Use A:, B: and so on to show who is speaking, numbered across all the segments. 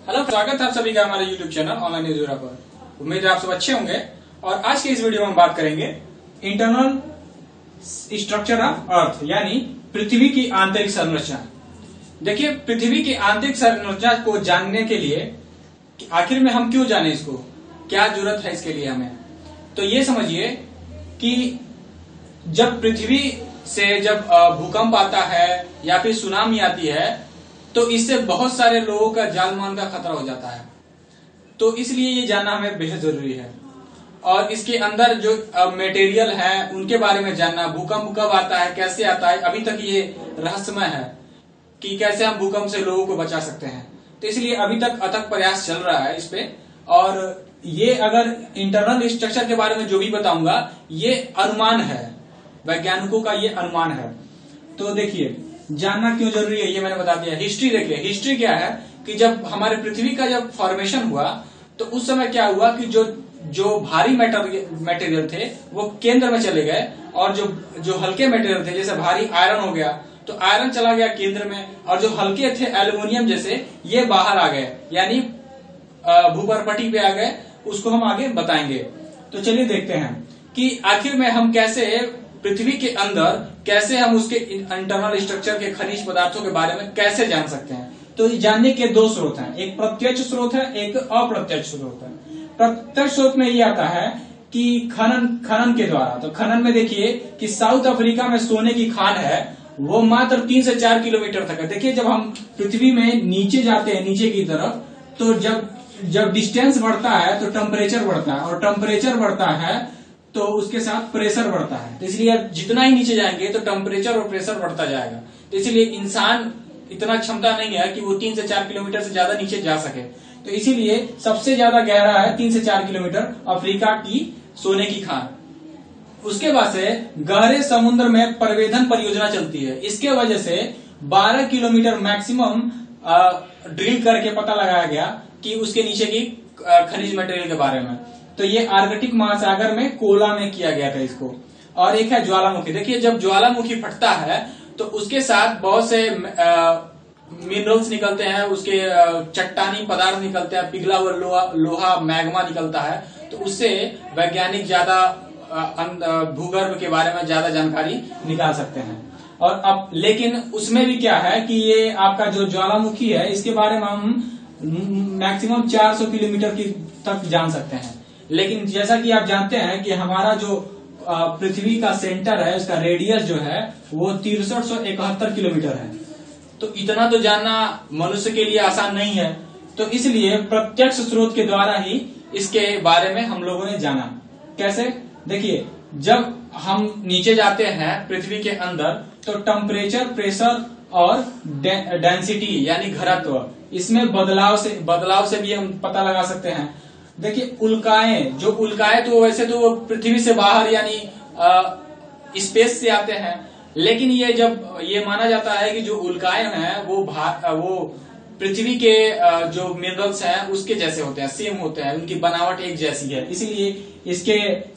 A: Hello, स्वागत है आप सभी का हमारे YouTube चैनल ऑनलाइन एजुरा पर। उम्मीद है आप सब अच्छे होंगे। और आज के इस वीडियो में हम बात करेंगे इंटरनल स्ट्रक्चर ऑफ अर्थ, यानी पृथ्वी की आंतरिक संरचना। देखिए, पृथ्वी की आंतरिक संरचना को जानने के लिए कि आखिर में हम क्यों जाने इसको, क्या जरूरत है इसके लिए हमें, तो ये समझिए कि जब पृथ्वी से जब भूकंप आता है या फिर सुनामी आती है तो इससे बहुत सारे लोगों का जान मान का खतरा हो जाता है। तो इसलिए ये जानना हमें बेहद जरूरी है। और इसके अंदर जो मटेरियल है उनके बारे में जानना, भूकंप कब आता है, कैसे आता है, अभी तक ये रहस्यमय है कि कैसे हम भूकंप से लोगों को बचा सकते हैं। तो इसलिए अभी तक अथक प्रयास चल रहा है इस पे। और ये अगर इंटरनल स्ट्रक्चर के बारे में जो भी बताऊंगा ये अनुमान है, वैज्ञानिकों का ये अनुमान है। तो देखिए, जानना क्यों जरूरी है ये मैंने बता दिया। हिस्ट्री देखिए, हिस्ट्री क्या है कि जब हमारे पृथ्वी का जब फॉर्मेशन हुआ तो उस समय क्या हुआ कि जो भारी मटेरियल थे वो केंद्र में चले गए, और जो हल्के मटेरियल थे जैसे भारी आयरन हो गया तो आयरन चला गया केंद्र में, और जो हल्के थे एल्युमिनियम जैसे ये बाहर आ गए, यानी भूपर्पटी पे आ गए। उसको हम आगे बताएंगे। तो चलिए देखते हैं कि आखिर में हम कैसे पृथ्वी के अंदर कैसे हम उसके इंटरनल स्ट्रक्चर के खनिज पदार्थों के बारे में कैसे जान सकते हैं। तो जानने के दो स्रोत हैं, एक प्रत्यक्ष स्रोत है, एक अप्रत्यक्ष स्रोत है। प्रत्यक्ष स्रोत में ये आता है कि खनन के द्वारा। तो खनन में देखिए कि साउथ अफ्रीका में सोने की खान है, वो मात्र 3 से 4 किलोमीटर तक है। देखिए, जब हम पृथ्वी में नीचे जाते हैं, नीचे की तरफ, तो जब डिस्टेंस बढ़ता है तो टेम्परेचर बढ़ता है, और टेम्परेचर बढ़ता है तो उसके साथ प्रेशर बढ़ता है। तो इसलिए जितना ही नीचे जाएंगे तो टेम्परेचर और प्रेशर बढ़ता जाएगा। तो इसलिए इंसान इतना क्षमता नहीं है कि वो 3 से 4 किलोमीटर से ज्यादा नीचे जा सके। तो इसीलिए सबसे ज्यादा गहरा है 3 से 4 किलोमीटर अफ्रीका की सोने की खान। उसके बाद से गहरे समुद्र में प्रवेधन परियोजना चलती है। इसके वजह से 12 किलोमीटर मैक्सिमम ड्रिल करके पता लगाया गया कि उसके नीचे की खनिज मटेरियल के बारे में। तो ये आर्कटिक महासागर में कोला में किया गया था इसको। और एक है ज्वालामुखी। देखिए, जब ज्वालामुखी फटता है तो उसके साथ बहुत से मिनरल्स निकलते हैं, उसके चट्टानी पदार्थ निकलते हैं, पिघला हुआ लोहा मैग्मा निकलता है। तो उससे वैज्ञानिक ज्यादा भूगर्भ के बारे में ज्यादा जानकारी निकाल सकते हैं। और अब लेकिन उसमें भी क्या है कि ये आपका जो ज्वालामुखी है इसके बारे में हम मैक्सिमम 400 किलोमीटर की तक जान सकते हैं। लेकिन जैसा कि आप जानते हैं कि हमारा जो पृथ्वी का सेंटर है, उसका रेडियस जो है वो 6371 किलोमीटर है। तो इतना तो जानना मनुष्य के लिए आसान नहीं है। तो इसलिए प्रत्यक्ष स्रोत के द्वारा ही इसके बारे में हम लोगों ने जाना। कैसे? देखिए, जब हम नीचे जाते हैं पृथ्वी के अंदर तो टेम्परेचर, प्रेशर और डेंसिटी यानी घनत्व, इसमें बदलाव से भी हम पता लगा सकते हैं। देखिए, उल्काएं तो वैसे तो वो पृथ्वी से बाहर यानी स्पेस से आते हैं, लेकिन ये माना जाता है कि जो उल्काएं हैं वो पृथ्वी के जो मिनरल्स हैं उसके जैसे होते हैं, सेम होते हैं, उनकी बनावट एक जैसी है। इसलिए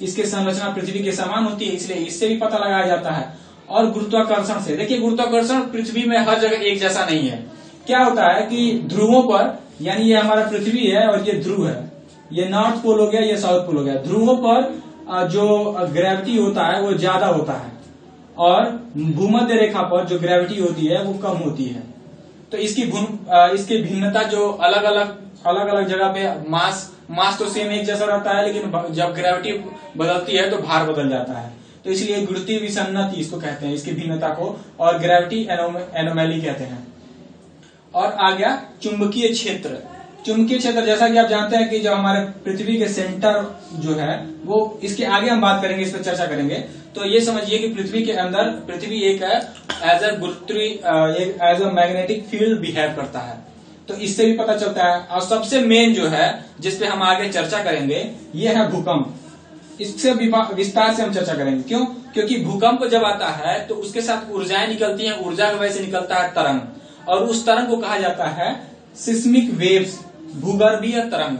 A: इसके संरचना पृथ्वी के समान होती है, इसलिए इससे भी पता लगाया जाता है। और गुरुत्वाकर्षण से, देखिए, गुरुत्वाकर्षण पृथ्वी में हर जगह एक जैसा नहीं है। क्या होता है कि ध्रुवों पर, यानी ये हमारा पृथ्वी है और ये ध्रुव है, ये नॉर्थ पोल हो गया, ये साउथ पोल हो गया। ध्रुवों पर जो ग्रेविटी होता है वो ज्यादा होता है, और भूमध्य रेखा पर जो ग्रेविटी होती है वो कम होती है। तो इसकी भिन्नता जो अलग अलग जगह पे मास तो सेम एक जैसा रहता है, लेकिन जब ग्रेविटी बदलती है तो भार बदल जाता है। तो इसलिए गुरुत्वीय विसन्नति इसको कहते हैं, इसकी भिन्नता को, और ग्रेविटी एनोमैली कहते हैं। और आ गया चुंबकीय क्षेत्र। चुंबकीय क्षेत्र, जैसा कि आप जानते हैं कि जो हमारे पृथ्वी के सेंटर जो है वो, इसके आगे हम बात करेंगे, इस पर चर्चा करेंगे। तो ये समझिए कि पृथ्वी के अंदर पृथ्वी एक है as a magnetic field behave करता है। तो इससे भी पता चलता है। और सबसे मेन जो है जिसपे हम आगे चर्चा करेंगे ये है भूकंप। इससे विस्तार से हम चर्चा करेंगे। क्यों? क्योंकि भूकंप जब आता है तो उसके साथ ऊर्जाएं निकलती हैं, ऊर्जा की वजह से निकलता है तरंग, और उस तरंग को कहा जाता है सिस्मिक वेव्स, भूगर्भीय तरंग।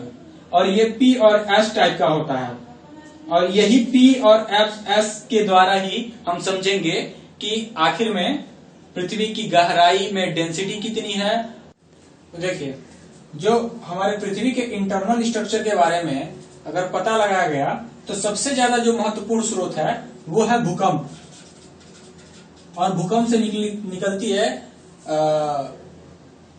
A: और ये P और S टाइप का होता है, और यही P और S के द्वारा ही हम समझेंगे कि आखिर में पृथ्वी की गहराई में डेंसिटी कितनी है। देखिए, जो हमारे पृथ्वी के इंटरनल स्ट्रक्चर के बारे में अगर पता लगाया गया तो सबसे ज्यादा जो महत्वपूर्ण स्रोत है वो है भूकंप। और भूकंप से निकलती है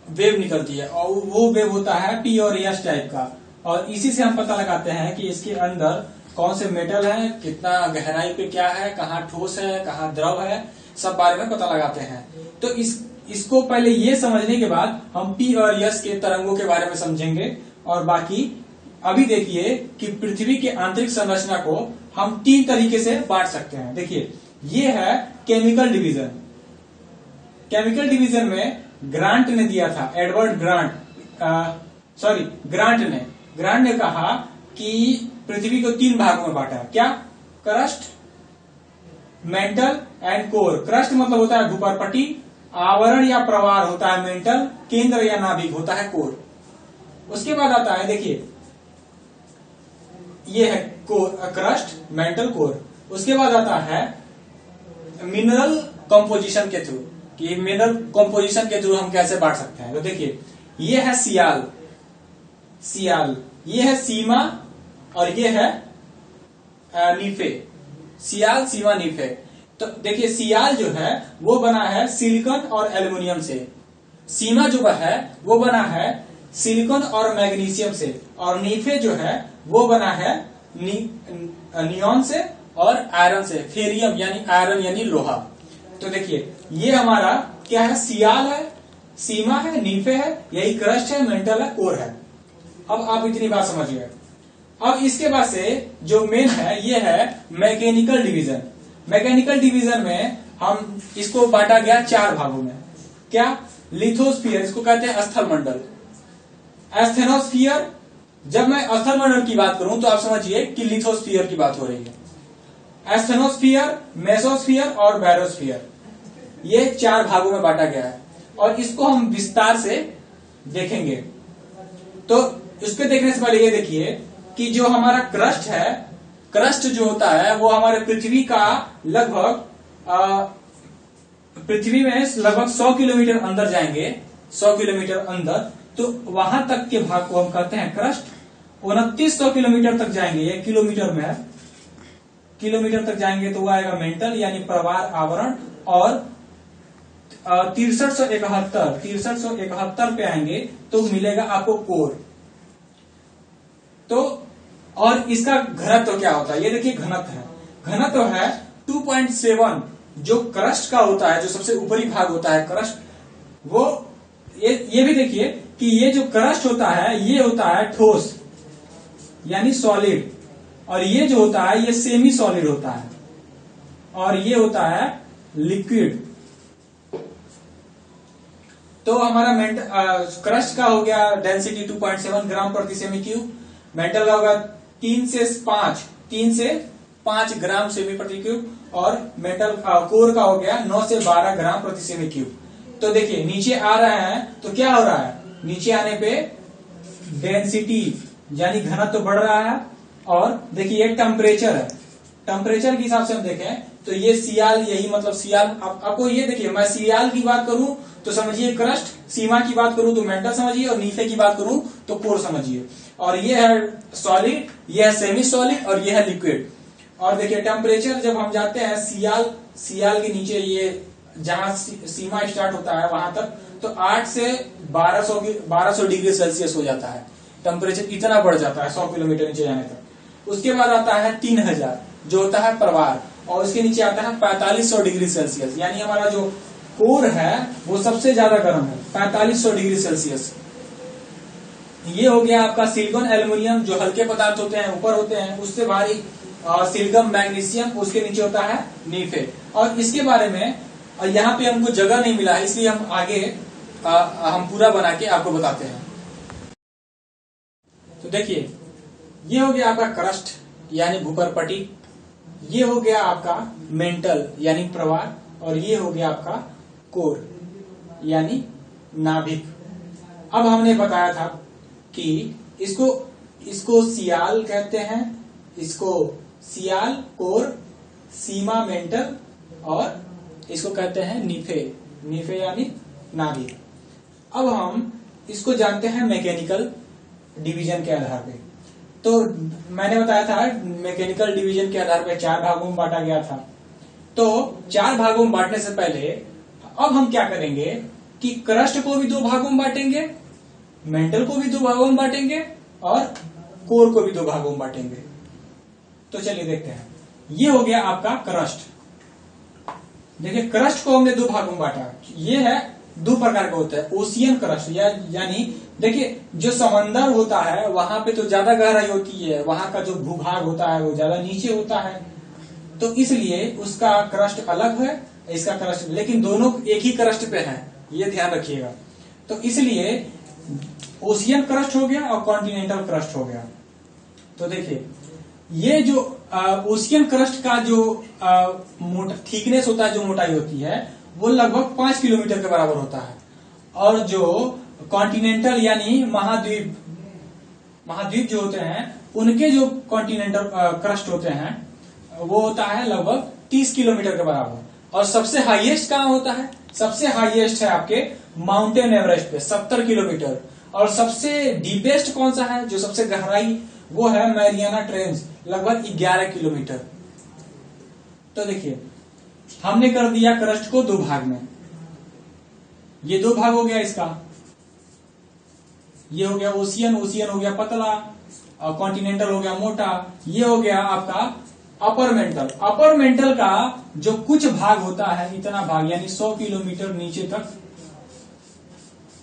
A: वेव निकलती है, और वो वेव होता है पी और एस टाइप का। और इसी से हम पता लगाते हैं कि इसके अंदर कौन से मेटल है, कितना गहराई पे क्या है, कहाँ ठोस है, कहाँ द्रव है, सब बारे में पता लगाते हैं। तो इसको पहले ये समझने के बाद हम पी और एस के तरंगों के बारे में समझेंगे। और बाकी अभी देखिए कि पृथ्वी के आंतरिक संरचना को हम 3 तरीके से बांट सकते हैं। देखिए, ये है केमिकल डिवीजन। केमिकल डिवीजन में ग्रांट ने दिया था, एडवर्ड ग्रांट ने कहा कि पृथ्वी को 3 भागों में बांटा है। क्या? Crust, mental and core. Crust मतलब होता है भूपर्पटी, आवरण या प्रवार होता है मेंटल, केंद्र या नाभिक होता है कोर। उसके बाद आता है, देखिए ये है क्रस्ट, मेंटल, कोर। उसके बाद आता है मिनरल कंपोजिशन के थ्रू, कि मिनरल कंपोजिशन के थ्रू हम कैसे बांट सकते हैं। तो देखिए, ये है सियाल, ये है सीमा, और ये है नीफे। सियाल, सीमा, नीफे। तो देखिए, सियाल जो है वो बना है सिलिकॉन और एल्युमिनियम से। सीमा जो है वो बना है सिलिकॉन और मैग्नीशियम से। और नीफे जो है वो बना है नियॉन से और आयरन से, फेरियम यानी आयरन यानी लोहा। तो देखिए, ये हमारा क्या है? सियाल है, सीमा है, नीफे है, यही क्रस्ट है, मेंटल है, कोर है। अब आप इतनी बात समझिए। अब इसके बाद से जो मेन है ये है मैकेनिकल डिवीजन। मैकेनिकल डिवीजन में हम इसको बांटा गया 4 भागों में। क्या? लिथोस्फीयर, इसको कहते हैं स्थल मंडल। एस्थेनोस्फीयर, जब मैं स्थल मंडल की बात करूं तो आप समझिए कि लिथोस्फीयर की बात हो रही है। एस्थेनोस्फीयर, मेसोस्फीयर और बैरोस्फीयर, ये 4 भागों में बांटा गया है। और इसको हम विस्तार से देखेंगे। तो इसको देखने से पहले ये देखिए कि जो हमारा क्रस्ट है, क्रस्ट जो होता है वो हमारे पृथ्वी का लगभग पृथ्वी में लगभग 100 किलोमीटर अंदर जाएंगे, 100 किलोमीटर अंदर, तो वहां तक के भाग को हम कहते हैं क्रस्ट। 2900 किलोमीटर तक जाएंगे, ये किलोमीटर में है, किलोमीटर तक जाएंगे तो वो आएगा मेंटल यानी प्रवार, आवरण। और 6371 पे आएंगे तो मिलेगा आपको कोर। तो और इसका घनत्व क्या होता है, ये देखिए घनत्व है। घनत्व है 2.7, जो क्रस्ट का होता है, जो सबसे ऊपरी भाग होता है क्रस्ट, वो ये भी देखिए कि ये जो क्रस्ट होता है ये होता है ठोस यानी सॉलिड, और ये जो होता है ये सेमी सॉलिड होता है, और ये होता है लिक्विड। तो हमारा क्रस्ट का हो गया डेंसिटी 2.7 ग्राम प्रति सेमी क्यूब, मेंटल का होगा 3 से 5 ग्राम सेमी प्रति क्यूब, और मेटल कोर का हो गया 9 से 12 ग्राम प्रति सेमी क्यूब। तो देखिए, नीचे आ रहा है तो क्या हो रहा है? नीचे आने पे डेंसिटी यानी घनत्व तो बढ़ रहा है। और देखिए, ये टेम्परेचर है, टेम्परेचर के हिसाब से हम देखें तो ये सियाल, यही मतलब सियाल। आपको ये देखिए, मैं सियाल की बात करूं तो समझिए क्रस्ट, सीमा की बात करूं तो मेंटल समझिए, और नीचे की बात करूं तो कोर समझिए। और ये है सॉलिड, ये है सेमी सॉलिड, और ये है लिक्विड। और देखिए, टेम्परेचर जब हम जाते हैं सियाल के नीचे, ये जहां सीमा स्टार्ट होता है वहां तक, तो 8 से 1200 डिग्री सेल्सियस हो जाता है। टेम्परेचर इतना बढ़ जाता है 100 किलोमीटर नीचे जाने तक। उसके बाद आता है 3000, जो होता है प्रवार, और उसके नीचे आता है 4500 डिग्री सेल्सियस, यानी हमारा जो कोर है वो सबसे ज्यादा गर्म है, 4500 डिग्री सेल्सियस। ये हो गया आपका सिलिकॉन, एल्युमिनियम, जो हल्के पदार्थ होते हैं ऊपर होते हैं, उससे भारी सिलिकॉन, मैग्नीशियम, उसके नीचे होता है नीफे। और इसके बारे में यहाँ पे हमको जगह नहीं मिला है, इसलिए हम आगे हम पूरा बना के आपको बताते हैं। तो देखिए, ये हो गया आपका क्रस्ट यानी भूपर्पटी, ये हो गया आपका मेंटल यानी प्रवार, और ये हो गया आपका कोर यानी नाभिक। अब हमने बताया था कि इसको सियाल कहते हैं, इसको सियाल, कोर, सीमा, मेंटल, और इसको कहते हैं नीफे यानी नाभिक। अब हम इसको जानते हैं मैकेनिकल डिवीजन के आधार पे। तो मैंने बताया था मैकेनिकल डिवीजन के आधार पे 4 भागों में बांटा गया था। तो 4 भागों में बांटने से पहले अब हम क्या करेंगे कि क्रस्ट को भी 2 भागों में बांटेंगे, मेंटल को भी 2 भागों में बांटेंगे और कोर को भी 2 भागों में बांटेंगे। तो चलिए देखते हैं। ये हो गया आपका क्रस्ट। देखिए क्रस्ट को हमने 2 भागों में बांटा। ये है 2 प्रकार का होता है, ओशियन क्रस्ट यानी देखिए जो समंदर होता है वहां पे तो ज्यादा गहराई होती है, वहां का जो भूभाग होता है वो ज्यादा नीचे होता है, तो इसलिए उसका क्रस्ट अलग है, इसका क्रस्ट, लेकिन दोनों एक ही क्रस्ट पे है, ये ध्यान रखिएगा। तो इसलिए ओशियन क्रस्ट हो गया और कॉन्टिनेंटल क्रस्ट हो गया। तो देखिए ये जो ओशियन क्रस्ट का जो थिकनेस होता है, जो मोटाई होती है, वो लगभग 5 किलोमीटर के बराबर होता है। और जो कॉन्टिनेंटल यानी महाद्वीप जो होते हैं उनके जो कॉन्टिनेंटल क्रस्ट होते हैं वो होता है लगभग 30 किलोमीटर के बराबर। और सबसे हाईएस्ट कहाँ होता है? सबसे हाईएस्ट है आपके माउंटेन एवरेस्ट पे 70 किलोमीटर। और सबसे डीपेस्ट कौन सा है, जो सबसे गहराई, वो है मैरियाना ट्रेंच, लगभग 11 किलोमीटर। तो देखिए हमने कर दिया क्रस्ट को 2 भाग में। ये 2 भाग हो गया इसका, ये हो गया ओशियन हो गया पतला और कॉन्टिनेंटल हो गया मोटा। ये हो गया आपका अपर मेंटल। अपर मेंटल का जो कुछ भाग होता है, इतना भाग यानी 100 किलोमीटर नीचे तक,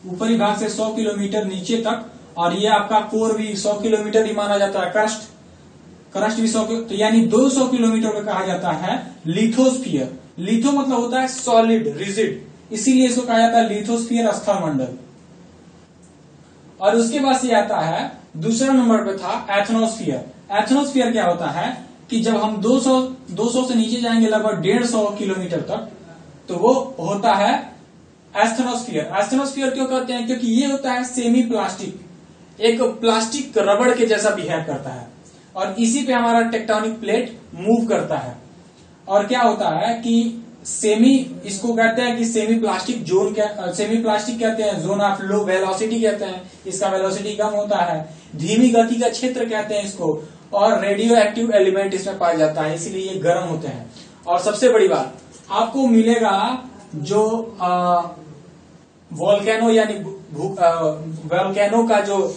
A: ऊपरी भाग से 100 किलोमीटर नीचे तक। और ये आपका कोर भी 100 किलोमीटर ही माना जाता है। क्रस्ट भी 100, तो यानी 200 किलोमीटर को कहा जाता है लिथोस्फीयर। लिथो मतलब होता है सॉलिड, रिजिड, इसीलिए इसको कहा जाता है लिथोस्फीयर, स्थल मंडल। और उसके बाद से आता है दूसरा नंबर पे था एथनोस्फीयर। एथनोस्फीयर क्या होता है कि जब हम 200 से नीचे जाएंगे लगभग 150 किलोमीटर तक, तो वो होता है एस्थेनोस्फीयर। एस्थेनोस्फीयर क्यों कहते हैं? क्योंकि ये होता है सेमी प्लास्टिक, एक प्लास्टिक रबड़ के जैसा बिहेव करता है और इसी पे हमारा टेक्टोनिक प्लेट मूव करता है। और क्या होता है कि इसको कहते हैं कि सेमी प्लास्टिक कहते हैं, जोन ऑफ लो वेलोसिटी कहते हैं, इसका वेलोसिटी कम होता है, धीमी गति का क्षेत्र कहते हैं इसको, और रेडियो एक्टिव एलिमेंट इसमें पाया जाता है, इसीलिए ये गर्म होते हैं। और सबसे बड़ी बात आपको मिलेगा जो वोल्केनो यानी वोल्केनो का जो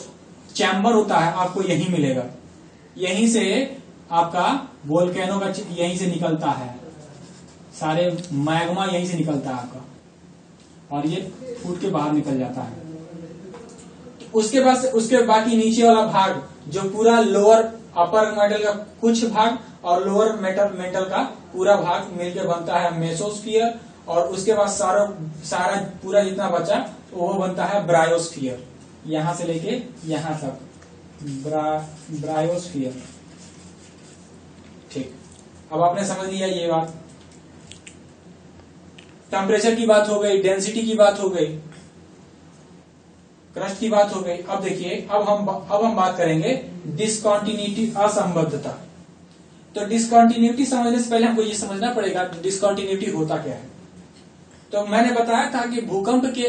A: चैम्बर होता है आपको यही मिलेगा। यहीं से आपका वोल्केनो का यहीं से निकलता है, सारे मैग्मा यहीं से निकलता है आपका, और ये फूट के बाहर निकल जाता है। उसके बाकी नीचे वाला भाग जो पूरा लोअर अपर मेटल का कुछ भाग और लोअर मेटल का पूरा भाग मिलकर बनता है मेसोस्फीयर। और उसके बाद सारा पूरा जितना बचा वो बनता है ब्रायोस्फीयर, यहां से लेके यहां तक ब्रायोस्फीयर। ठीक, अब आपने समझ लिया ये बात। टेम्परेचर की बात हो गई, डेंसिटी की बात हो गई, क्रस्ट की बात हो गई। अब देखिए अब हम बात करेंगे डिसकंटिन्यूटी, असंबद्धता। तो डिसकंटिन्यूटी समझने से पहले हमको ये समझना पड़ेगा डिसकंटिन्यूटी होता क्या है। तो मैंने बताया था कि भूकंप के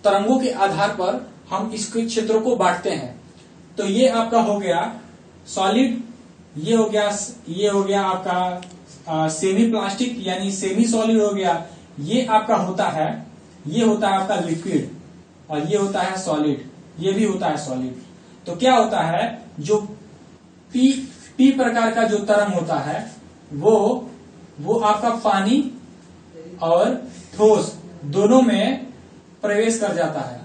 A: तरंगों के आधार पर हम इसके क्षेत्रों को बांटते हैं। तो ये आपका हो गया सॉलिड, ये हो गया आपका सेमी प्लास्टिक यानी सेमी सॉलिड हो गया, ये आपका होता है आपका लिक्विड, और ये होता है सॉलिड, ये भी होता है सॉलिड। तो क्या होता है, जो पी प्रकार का जो तरंग होता है वो आपका पानी और ठोस दोनों में प्रवेश कर जाता है,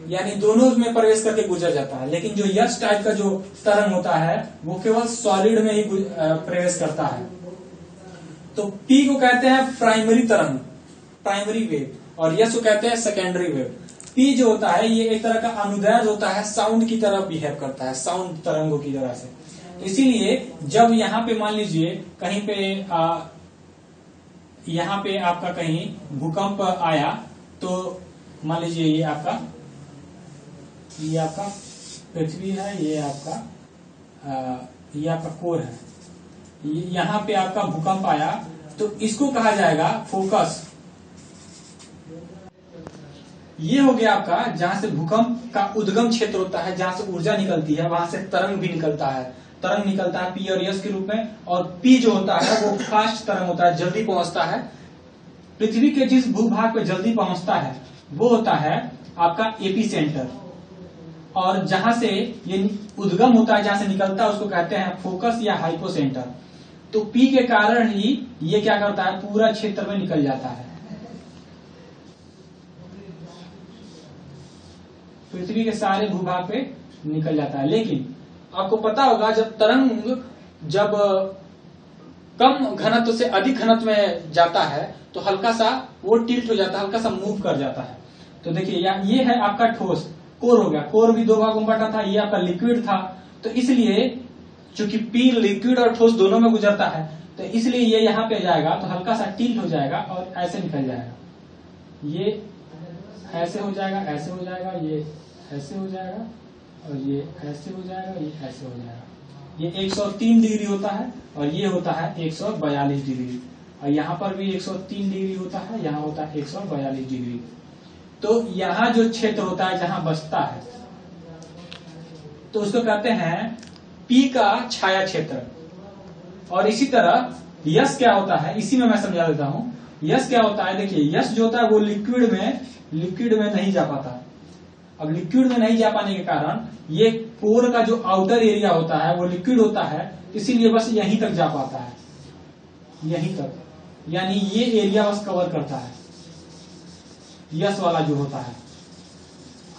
A: यानी दोनों में प्रवेश करके गुजर जाता है। लेकिन जो यक्ष टाइप का जो तरंग होता है वो केवल सॉलिड में ही प्रवेश करता है। तो पी को कहते हैं प्राइमरी तरंग, प्राइमरी वेव, और यक्ष को कहते हैं सेकेंडरी वेव। पी जो होता है ये एक तरह का अनुदैर्ध्य होता है, साउंड की तरह बिहेव करता है, साउंड तरंगों की तरह से। इसीलिए जब यहाँ पे मान लीजिए कहीं पे यहाँ पे आपका कहीं भूकंप आया, तो मान लीजिए ये आपका पृथ्वी है, ये आपका कोर है, यहाँ पे आपका भूकंप आया तो इसको कहा जाएगा फोकस। ये हो गया आपका जहां से भूकंप का उद्गम क्षेत्र होता है, जहां से ऊर्जा निकलती है, वहां से तरंग भी निकलता है। तरंग निकलता है पी और एस के रूप में, और पी जो होता है वो फास्ट तरंग होता है, जल्दी पहुंचता है। पृथ्वी के जिस भूभाग पे जल्दी पहुंचता है वो होता है आपका एपी सेंटर, और जहां से ये उद्गम होता है, जहां से निकलता है, उसको कहते हैं फोकस या हाइपो सेंटर। तो पी के कारण ही ये क्या करता है, पूरा क्षेत्र में निकल जाता है, पृथ्वी के सारे भूभाग पे निकल जाता है। लेकिन आपको पता होगा जब तरंग जब कम घनत्व से अधिक घनत्व में जाता है तो हल्का सा वो टिल्ट हो जाता है, हल्का सा मूव कर जाता है। तो देखिए ये है आपका ठोस, कोर हो गया, कोर भी दो भागों में बटा था, ये आपका लिक्विड था। तो इसलिए चूंकि पी लिक्विड और ठोस दोनों में गुजरता है, तो इसलिए ये यहाँ पे जाएगा तो हल्का सा टिल्ट हो जाएगा और ऐसे निकल जाएगा, ये ऐसे हो जाएगा, ऐसे हो जाएगा, ये ऐसे हो जाएगा, और ये ऐसे हो जाएगा, ये ऐसे हो जाएगा। ये 103 डिग्री होता है और ये होता है 142 डिग्री, और यहाँ पर भी 103 डिग्री होता है, यहाँ होता है 142 डिग्री। तो यहाँ जो क्षेत्र होता है जहां बसता है तो उसको कहते हैं पी का छाया क्षेत्र। और इसी तरह यस क्या होता है, इसी में मैं समझा देता हूं। यस क्या होता है, देखिए यस जो होता है वो लिक्विड में नहीं जा पाता। अब लिक्विड में नहीं जा पाने के कारण ये कोर का जो आउटर एरिया होता है वो लिक्विड होता है, इसीलिए बस यहीं तक जा पाता है, यहीं तक, यानी ये एरिया बस कवर करता है यस वाला जो होता है।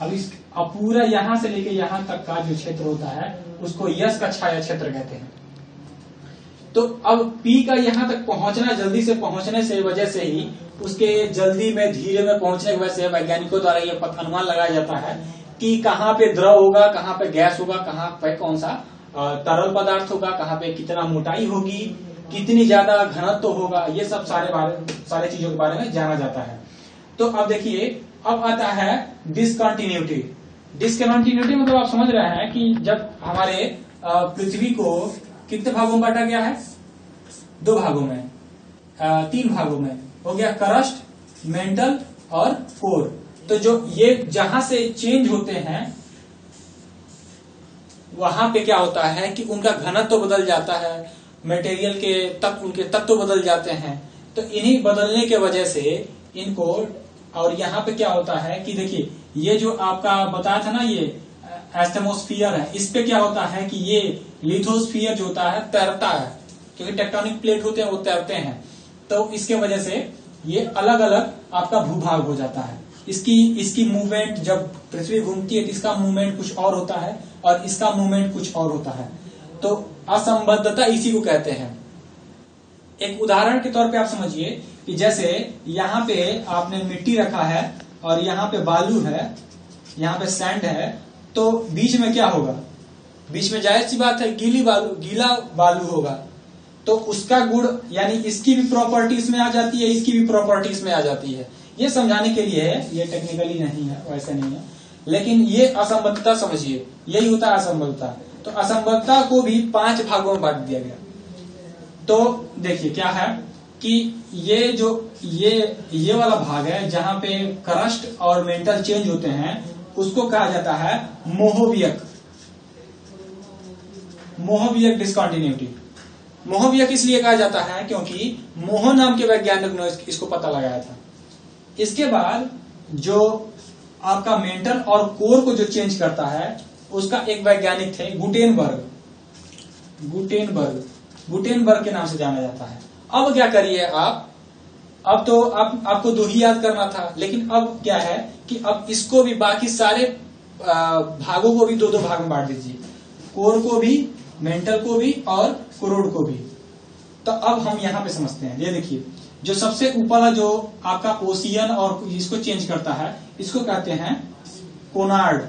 A: अब पूरा यहां से लेके यहां तक का जो क्षेत्र होता है उसको यस का छाया क्षेत्र कहते हैं। तो अब पी का यहां तक पहुंचना, जल्दी से पहुंचने से वजह से ही, उसके जल्दी में धीरे में पहुंचने की वजह से वैज्ञानिकों द्वारा यह अनुमान लगाया जाता है कि कहाँ पे द्रव होगा, कहाँ पे गैस होगा, कहाँ पे कौन सा तरल पदार्थ होगा, कहाँ पे कितना मोटाई होगी, कितनी ज्यादा घनत्व होगा, ये सब सारे चीजों के बारे में जाना जाता है। तो अब देखिए, अब आता है डिसकंटिन्यूटी। डिसकंटिन्यूटी मतलब आप समझ रहे हैं कि जब हमारे पृथ्वी को कितने भागों में बांटा गया है, 2 भागों में, 3 भागों में हो गया, करस्ट, मेंटल और कोर। तो जो ये जहां से चेंज होते हैं वहां पे क्या होता है कि उनका घनत्व तो बदल जाता है, मटेरियल के उनके तत्व बदल जाते हैं। तो इन्हीं बदलने के वजह से इनको, और यहाँ पे क्या होता है कि देखिए ये जो आपका बताया था ना, ये एस्टेमोस्फियर है, इस पे क्या होता है कि ये लिथोस्फियर जो होता है तैरता है, क्योंकि टेक्टोनिक प्लेट होते हैं वो तैरते हैं। तो इसके वजह से ये अलग अलग आपका भूभाग हो जाता है। इसकी मूवमेंट, जब पृथ्वी घूमती है तो इसका मूवमेंट कुछ और होता है और इसका मूवमेंट कुछ और होता है। तो असंबद्धता इसी को कहते हैं। एक उदाहरण के तौर पे आप समझिए कि जैसे यहाँ पे आपने मिट्टी रखा है और यहाँ पे बालू है, यहाँ पे सैंड है, तो बीच में क्या होगा, बीच में जाहिर सी बात है गीला बालू होगा। तो उसका गुण, यानी इसकी भी प्रॉपर्टी इसमें आ जाती है, इसकी भी प्रॉपर्टी इसमें आ जाती है। ये समझाने के लिए है, ये टेक्निकली नहीं है, वैसे नहीं है, लेकिन ये असंबद्धता समझिए, यही होता है असंबद्धता। तो असंबद्धता को भी 5 भागों में बांट दिया गया। तो देखिए क्या है कि ये जो ये वाला भाग है जहां पे करस्ट और मेंटल चेंज होते हैं, उसको कहा जाता है मोहवियक डिस्कंटिन्यूटी। मोहवियक इसलिए कहा जाता है क्योंकि मोह नाम के वैज्ञानिक ने इसको पता लगाया था। इसके बाद जो आपका मेंटल और कोर को जो चेंज करता है, उसका एक वैज्ञानिक थे गुटेनबर्ग के नाम से जाना जाता है। अब क्या करिए आप, अब तो आपको 2 ही याद करना था, लेकिन अब क्या है कि अब इसको भी, बाकी सारे भागों को भी 2-2 भाग में बांट दीजिए, कोर को भी, मेंटल को भी और कोरोड को भी। तो अब हम यहाँ पे समझते हैं। ये देखिए, जो सबसे ऊपर वाला जो आपका ओशियन और इसको चेंज करता है, इसको कहते हैं कोनार्ड,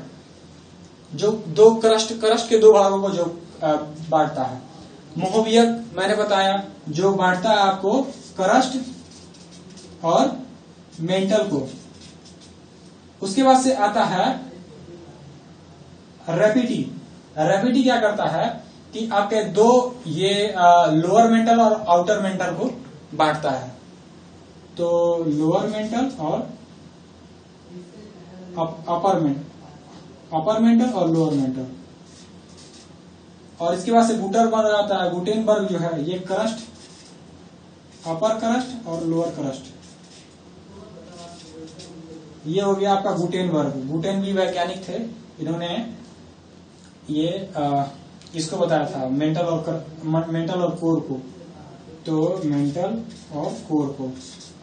A: जो 2 करस्ट के 2 भागों को जो बांटता है। मोहवियक मैंने बताया जो बांटता है आपको करस्ट और मेंटल को। उसके बाद से आता है रैपिडी क्या करता है कि आपके 2 ये लोअर मेंटल और आउटर मेंटल को बांटता है। तो लोअर मेंटल और अपर मेंटल और लोअर मेंटल। और इसके बाद से गुटेनबर्ग आता है। गुटेनबर्ग जो है ये क्रस्ट, अपर क्रस्ट और लोअर क्रस्ट, ये हो गया आपका गुटेनबर्ग। गुटेन भी वैज्ञानिक थे, इन्होंने ये इसको बताया था मेंटल और कोर को, तो मेंटल और कोर को।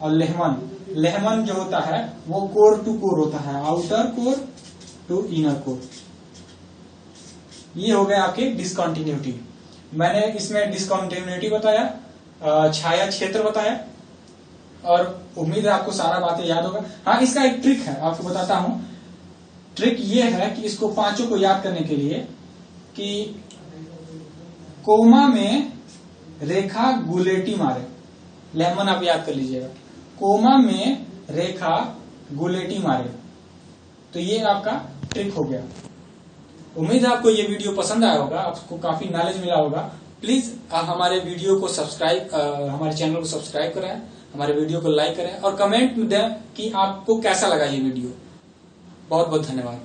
A: और लेहमन जो होता है वो कोर टू कोर होता है, outer core to inner core. ये हो गया आपके डिसकंटिन्यूटी। मैंने इसमें डिसकंटिन्यूटी बताया, छाया क्षेत्र बताया, और उम्मीद है आपको सारा बातें याद होगा। हाँ, इसका एक ट्रिक है, आपको बताता हूं। ट्रिक ये है कि इसको पांचों को याद करने के लिए कि कोमा में रेखा गुलेटी मारे। लेहमन आप याद कर लीजिएगा, कोमा में रेखा गुलेटी मारे। तो ये आपका ट्रिक हो गया। उम्मीद है आपको ये वीडियो पसंद आया होगा, आपको काफी नॉलेज मिला होगा। प्लीज हमारे वीडियो को सब्सक्राइब, हमारे चैनल को सब्सक्राइब करें, हमारे वीडियो को लाइक करें और कमेंट में दें कि आपको कैसा लगा ये वीडियो। बहुत बहुत धन्यवाद।